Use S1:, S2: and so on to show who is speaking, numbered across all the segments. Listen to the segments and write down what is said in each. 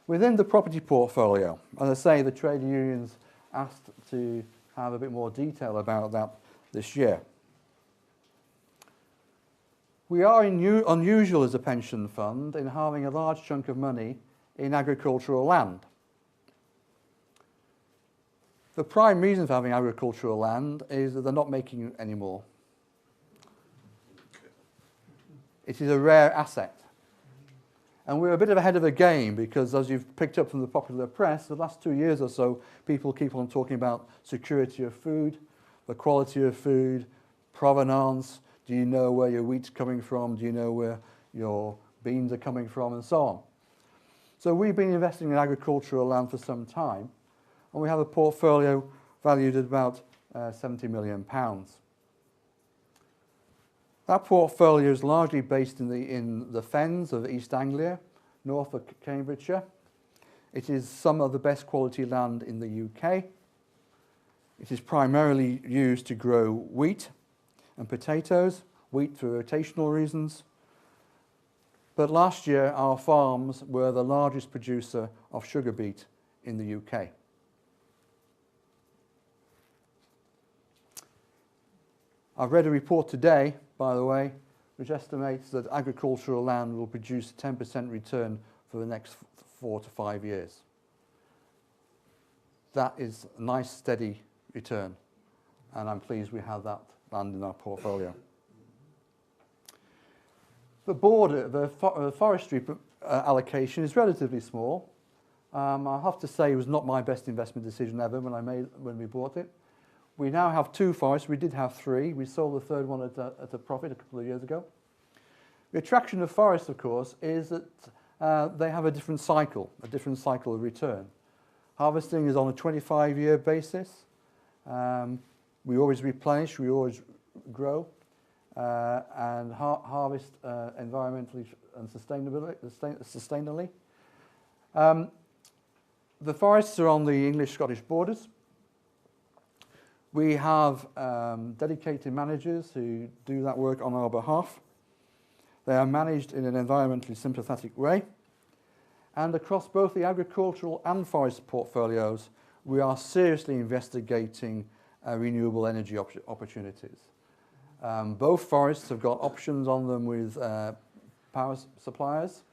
S1: Within the property portfolio, as I say, the trade unions asked to have a bit more detail about that this year. We are unusual as a pension fund in having a large chunk of money in agricultural land. The prime reason for having agricultural land is that they're not making it anymore. It is a rare asset. And we're a bit ahead of the game because, as you've picked up from the popular press, the last 2 years or so, people keep on talking about security of food, the quality of food, provenance. Do you know where your wheat's coming from? Do you know where your beans are coming from? And so on. So we've been investing in agricultural land for some time, and we have a portfolio valued at about £70 million. That portfolio is largely based in the fens of East Anglia, north of Cambridgeshire. It is some of the best quality land in the UK. It is primarily used to grow wheat and potatoes, wheat for rotational reasons. But last year our farms were the largest producer of sugar beet in the UK. I've read a report today, by the way, which estimates that agricultural land will produce a 10% return for the next 4 to 5 years. That is a nice, steady return, and I'm pleased we have that land in our portfolio. The border, the forestry allocation is relatively small. I have to say it was not my best investment decision ever when we bought it. We now have 2 forests. We did have 3. We sold the third one at a profit a couple of years ago. The attraction of forests, of course, is that they have a different cycle of return. Harvesting is on a 25-year basis. We always replenish, we always grow, and harvest environmentally and sustainably. The forests are on the English-Scottish borders. We have dedicated managers who do that work on our behalf. They are managed in an environmentally sympathetic way. And across both the agricultural and forest portfolios, we are seriously investigating renewable energy opportunities. Both forests have got options on them with power suppliers,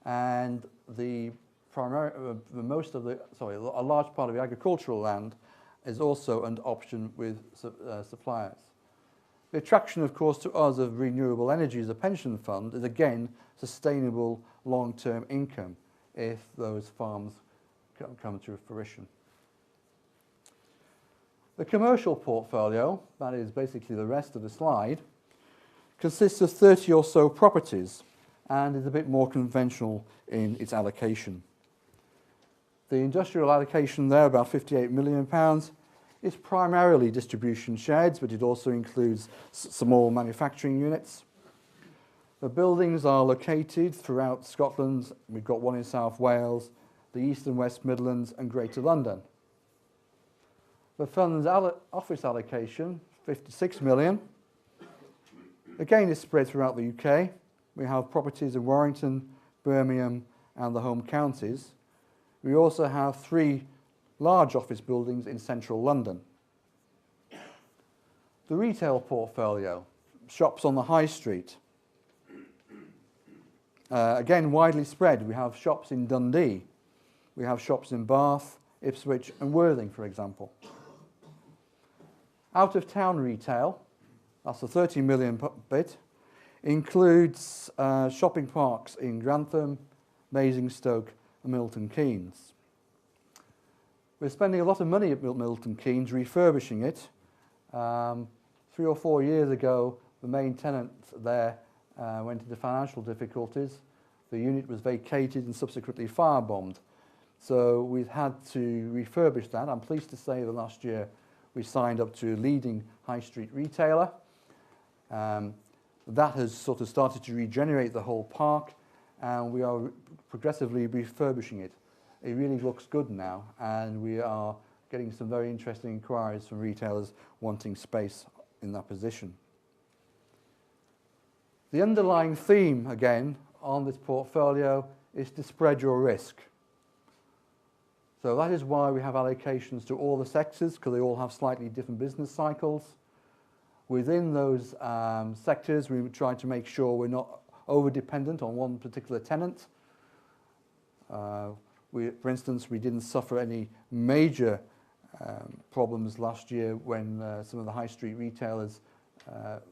S1: and a large part of the agricultural land is also an option with suppliers. The attraction, of course, to us of renewable energy as a pension fund is, again, sustainable long-term income if those farms come to fruition. The commercial portfolio, that is basically the rest of the slide, consists of 30 or so properties and is a bit more conventional in its allocation. The industrial allocation there, about £58 million, is primarily distribution sheds, but it also includes small manufacturing units. The buildings are located throughout Scotland. We've got one in South Wales, the East and West Midlands, and Greater London. The fund's office allocation, £56 million, again is spread throughout the UK. We have properties in Warrington, Birmingham, and the home counties. We also have 3 large office buildings in central London. The retail portfolio, shops on the high street. Again, widely spread. We have shops in Dundee. We have shops in Bath, Ipswich, and Worthing, for example. Out-of-town retail, that's the £30 million bit, includes shopping parks in Grantham, Basingstoke, and Milton Keynes. We're spending a lot of money at Milton Keynes refurbishing it. 3 or 4 years ago, the main tenant there went into financial difficulties. The unit was vacated and subsequently firebombed. So we've had to refurbish that. I'm pleased to say that last year we signed up to a leading high street retailer. That has sort of started to regenerate the whole park, and we are progressively refurbishing it. It really looks good now, and we are getting some very interesting inquiries from retailers wanting space in that position. The underlying theme, again, on this portfolio is to spread your risk. So that is why we have allocations to all the sectors, because they all have slightly different business cycles. Within those sectors, we try to make sure we're not over-dependent on one particular tenant. For instance, we didn't suffer any major problems last year when some of the high street retailers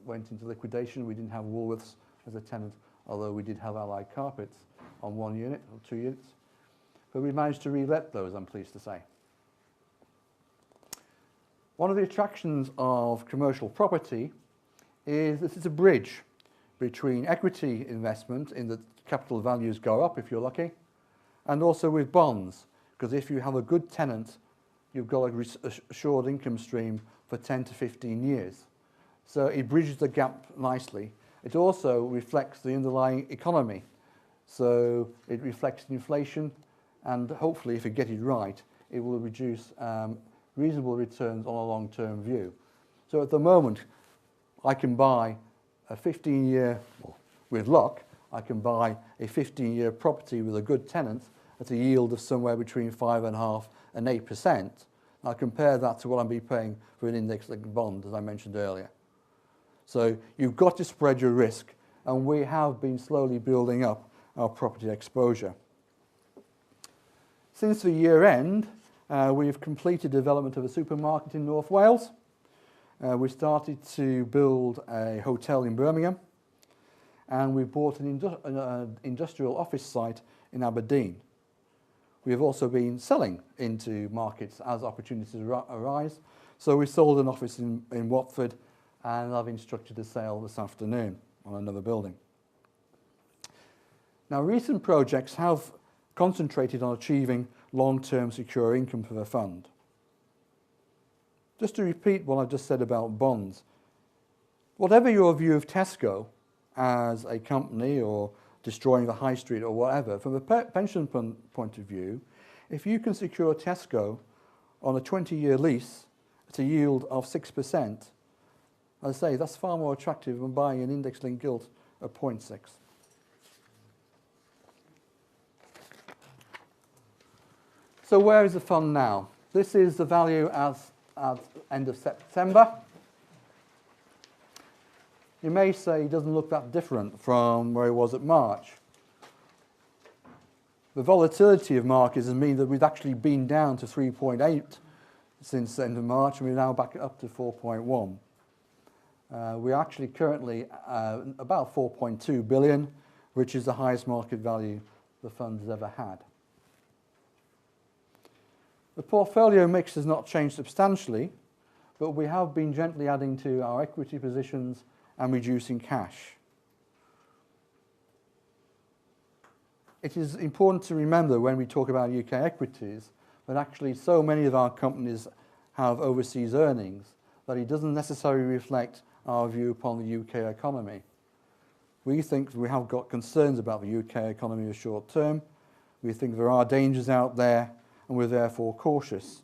S1: went into liquidation. We didn't have Woolworths as a tenant, although we did have Allied Carpets on 1 unit or 2 units. But we managed to re-let those, I'm pleased to say. One of the attractions of commercial property is this is a bridge between equity investment in that capital values go up if you're lucky, and also with bonds, because if you have a good tenant, you've got a assured income stream for 10 to 15 years. So it bridges the gap nicely. It also reflects the underlying economy. So it reflects inflation, and hopefully, if you get it right, it will reduce reasonable returns on a long-term view. So at the moment, I can buy a 15-year, with luck, I can buy a 15-year property with a good tenant at a yield of somewhere between 5.5% and 8%. I'll compare that to what I'm paying for an index-linked bond, as I mentioned earlier. So you've got to spread your risk, and we have been slowly building up our property exposure. Since the year end, we've completed development of a supermarket in North Wales. We started to build a hotel in Birmingham, and we bought an industrial office site in Aberdeen. We have also been selling into markets as opportunities arise. So we sold an office in Watford, and I've instructed a sale this afternoon on another building. Now, recent projects have concentrated on achieving long-term secure income for the fund. Just to repeat what I've just said about bonds, whatever your view of Tesco as a company or destroying the high street or whatever, from a pension point of view, if you can secure Tesco on a 20-year lease at a yield of 6%, as I say, that's far more attractive than buying an index-linked gilt at 0.6. So where is the fund now? This is the value as end of September. You may say it doesn't look that different from where it was at March. The volatility of markets has meant that we've actually been down to 3.8 since the end of March, and we're now back up to 4.1. We're actually currently about 4.2 billion, which is the highest market value the fund has ever had. The portfolio mix has not changed substantially, but we have been gently adding to our equity positions and reducing cash. It is important to remember when we talk about UK equities that actually so many of our companies have overseas earnings that it doesn't necessarily reflect our view upon the UK economy. We think we have got concerns about the UK economy in the short term. We think there are dangers out there, and we're therefore cautious.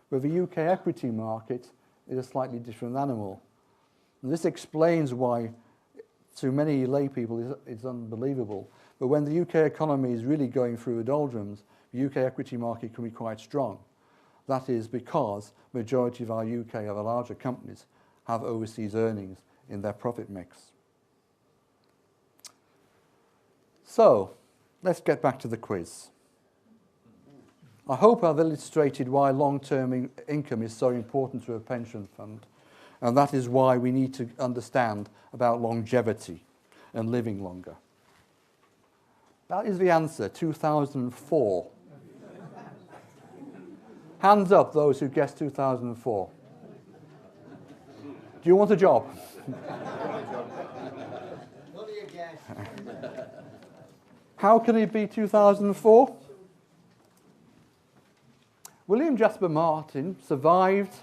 S1: But the UK equity market is a slightly different animal. And this explains why, to many lay people, it's unbelievable. But when the UK economy is really going through the doldrums, the UK equity market can be quite strong. That is because the majority of our UK, of our larger companies, have overseas earnings in their profit mix. So, let's get back to the quiz. I hope I've illustrated why long-term income is so important to a pension fund, and that is why we need to understand about longevity and living longer. That is the answer, 2004. Hands up those who guessed 2004. Do you want a job? How can it be 2004? William Jasper Martin survived.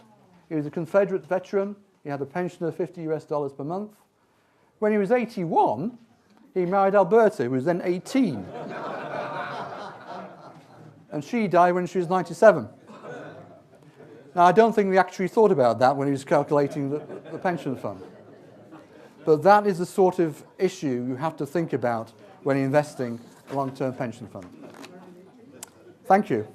S1: He was a Confederate veteran. He had a pension of $50 per month. When he was 81, he married Alberta, who was then 18. And she died when she was 97. Now, I don't think he actually thought about that when he was calculating the pension fund. But that is the sort of issue you have to think about when investing a long-term pension fund. Thank you.